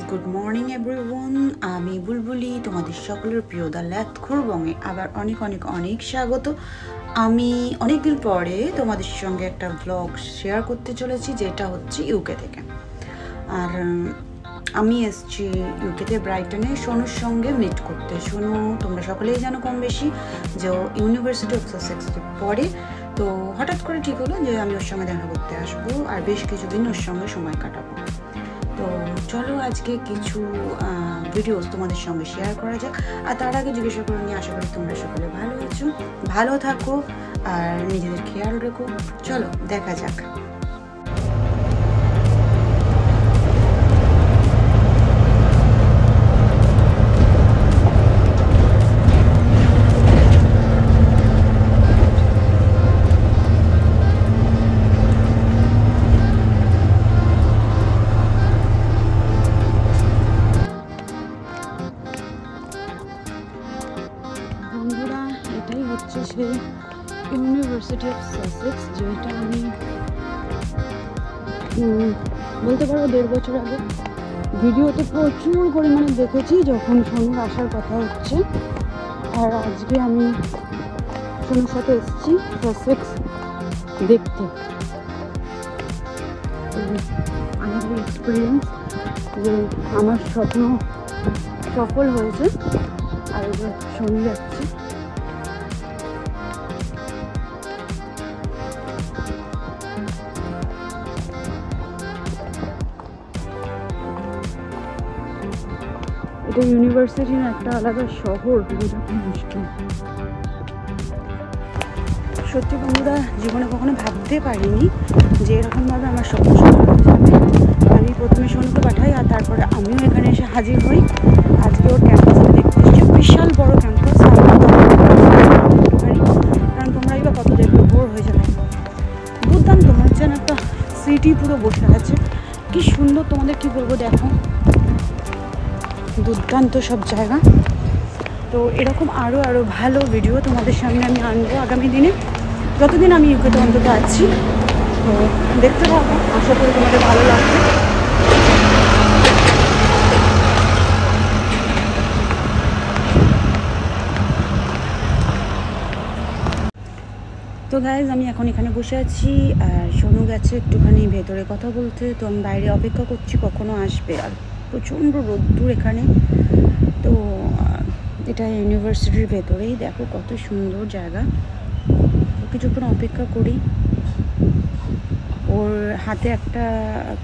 Good morning everyone, আমি বুলবুলি, তোমাদের সকলের প্রিয় দ্য ল্যাথখোর বঙে আবার অনেক অনেক অনেক স্বাগত। আমি অনেকদিন পরে তোমাদের সঙ্গে একটা ব্লগ শেয়ার করতে চলেছি, যেটা হচ্ছে ইউকে থেকে। আর আমি এসেছি ইউকেতে ব্রাইটনে সোনুর সঙ্গে মিট করতে। সোনু তোমরা সকলেই জানো কম বেশি যে ও ইউনিভার্সিটি অফ সাসেক্সে পড়ে। তো হঠাৎ করে ঠিক হলো যে আমি ওর সঙ্গে দেখা করতে আসবো আর বেশ কিছুদিন ওর সঙ্গে সময় কাটাবো। তো চলো আজকে কিছু ভিডিওস তোমাদের সঙ্গে শেয়ার করা যাক। আর তার আগে জিজ্ঞাসা করে নিয়ে আশা করি তোমরা সকলে ভালো আছো, ভালো থাকো আর নিজেদের খেয়াল রেখো। চলো দেখা যাক। বন্ধুরা, এটাই হচ্ছে সেই ইউনিভার্সিটি অফ সাসেক্স, যেটা আমি বলতে পারো 1.5 বছর আগে ভিডিওতে প্রচুর পরিমাণে দেখেছি যখন সোনুর আসার কথা হচ্ছে। আর আজকে আমি সোনুর সাথে এসেছি সাসেক্স দেখতে। আমাদের এক্সপিরিয়েন্স যে আমার স্বপ্ন সফল হয়েছে। আর এবার সোনু যাচ্ছে। এটা ইউনিভার্সিটির একটা আলাদা শহর, বোঝা খুব মুশকিল। সত্যি বন্ধুরা, জীবনে কখনো ভাবতে পারিনি যে এরকমভাবে আমার স্বপ্ন সফল হয়ে যাবে। আমি প্রথমে সোনুকে পাঠাই আর তারপরে আমিও এখানে এসে হাজির হই। আজকে ওর ক্যাম্পাসে দেখতে এসেছি, বিশাল বড় ক্যাম্পাস। কারণ তোমরাই বা কত দেখবে, বোর হয়ে যাবে। দুর্দান্ত হচ্ছে না, একটা সিটি পুরো বসে আছে, কি সুন্দর, তোমাদের কি বলবো, দেখো দুর্দান্ত সব জায়গা। তো এরকম আরও ভালো ভিডিও তোমাদের সামনে আমি আনবো আগামী দিনে, যতদিন আমি ইউকেতে অন্তত আছি। তো দেখতে থাকো, আশা করি তোমাদের ভালো লাগবে। তো গাইজ, আমি এখন এখানে বসে আছি আর সোনু গেছে একটুখানি ভেতরে কথা বলতে। তো আমি বাইরে অপেক্ষা করছি কখনো আসবে। আর প্রচণ্ড রোদ্দুর এখানে। তো এটা ইউনিভার্সিটির ভেতরেই, দেখো কত সুন্দর জায়গা। কিছুক্ষণ অপেক্ষা করি। ওর হাতে একটা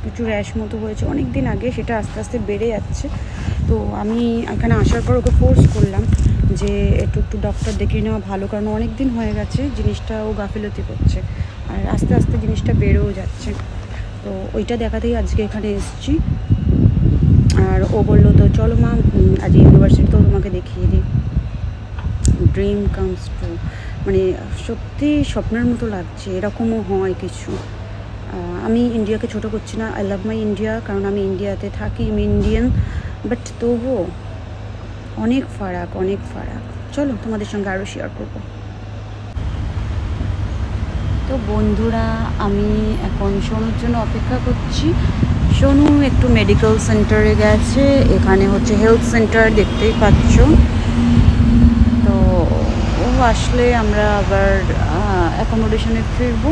কিছু র্যাশ মতো হয়েছে অনেক দিন আগে, সেটা আস্তে আস্তে বেড়ে যাচ্ছে। তো আমি এখানে আসার পর ওকে ফোর্স করলাম যে একটু ডক্টর দেখিয়ে নেওয়া ভালো, কারণ অনেক দিন হয়ে গেছে জিনিসটা ও গাফিলতি করছে আর আস্তে আস্তে জিনিসটা বেড়েও যাচ্ছে। তো ওইটা দেখাতেই আজকে এখানে এসেছি। আর ও বললো তো চলো মা, আজ ইউনিভার্সিটি তো তোমাকে দেখিয়ে দিই। ড্রিম কামস ট্রু, মানে সত্যি স্বপ্নের মতো লাগছে। এরকমও হয় কিছু। আমি ইন্ডিয়াকে ছোটো করছি না, আই লাভ মাই ইন্ডিয়া, কারণ আমি ইন্ডিয়াতে থাকি, আমি ইন্ডিয়ান। বাট তবুও অনেক ফারাক। চলো তোমাদের সঙ্গে আরও শেয়ার করবো। তো বন্ধুরা, আমি এখন সোনুর জন্য অপেক্ষা করছি। সোনু একটু মেডিকেল সেন্টারে গেছে, এখানে হচ্ছে হেলথ সেন্টার, দেখতেই পাচ্ছ। তো ও আসলে আমরা আবার অ্যাকোমোডেশনে ফিরবো।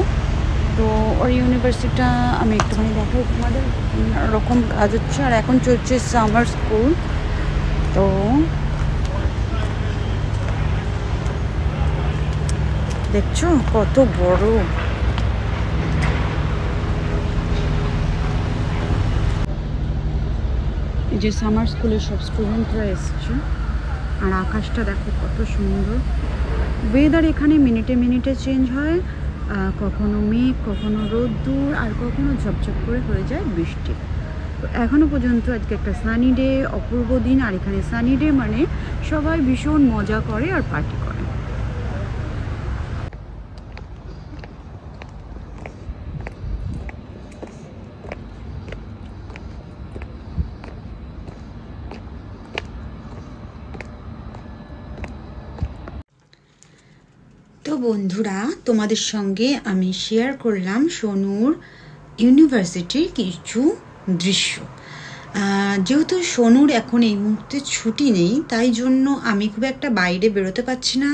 তো ওর ইউনিভার্সিটিটা আমি একটুখানি দেখাই তোমাদের। ওরকম কাজ হচ্ছে। আর এখন চলছে সামার স্কুল। তো দেখছো কত বড়। এই যে সামার স্কুলের সব স্টুডেন্টরা এসছে। আর আকাশটা দেখো কত সুন্দর। ওয়েদার এখানে মিনিটে মিনিটে চেঞ্জ হয়, কখনো মেঘ, কখনো রোদ্দুর, আর কখনো ঝপঝপ করে হয়ে যায় বৃষ্টি। তো এখনও পর্যন্ত আজকে একটা সানি ডে, অপূর্ব দিন। আর এখানে সানি ডে মানে সবাই ভীষণ মজা করে আর পার্টি করে। তো বন্ধুরা, তোমাদের সঙ্গে আমি শেয়ার করলাম সোনুর ইউনিভার্সিটির কিছু দৃশ্য। যেহেতু সোনুর এখন এই মুহূর্তে ছুটি নেই, তাই জন্য আমি খুব একটা বাইরে বেরোতে পারছি না,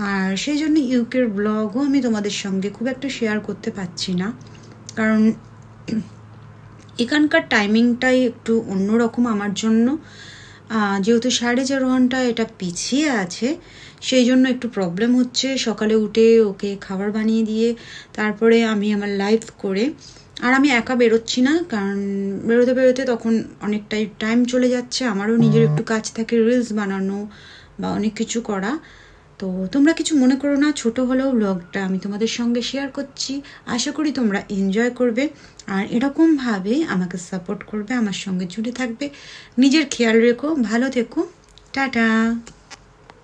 আর সেই জন্য ইউকের ব্লগও আমি তোমাদের সঙ্গে খুব একটা শেয়ার করতে পারছি না, কারণ এখানকার টাইমিংটাই একটু অন্যরকম আমার জন্য। যেহেতু 4.5 ঘন্টা এটা পিছিয়ে আছে, সেই জন্য একটু প্রবলেম হচ্ছে। সকালে উঠে ওকে খাবার বানিয়ে দিয়ে তারপরে আমি আমার লাইভ করে, আর আমি একা বেরোচ্ছি না, কারণ বেরোতে বেরোতে তখন অনেকটাই টাইম চলে যাচ্ছে। আমারও নিজের একটু কাজ থাকে, রিলস বানানো বা অনেক কিছু করা। তো তোমরা কিছু মনে করো না, ছোট হলেও ব্লগটা আমি তোমাদের সঙ্গে শেয়ার করছি। আশা করি তোমরা এনজয় করবে আর এরকমভাবে আমাকে সাপোর্ট করবে, আমার সঙ্গে জুড়ে থাকবে। নিজের খেয়াল রেখো, ভালো থেকো, টাটা।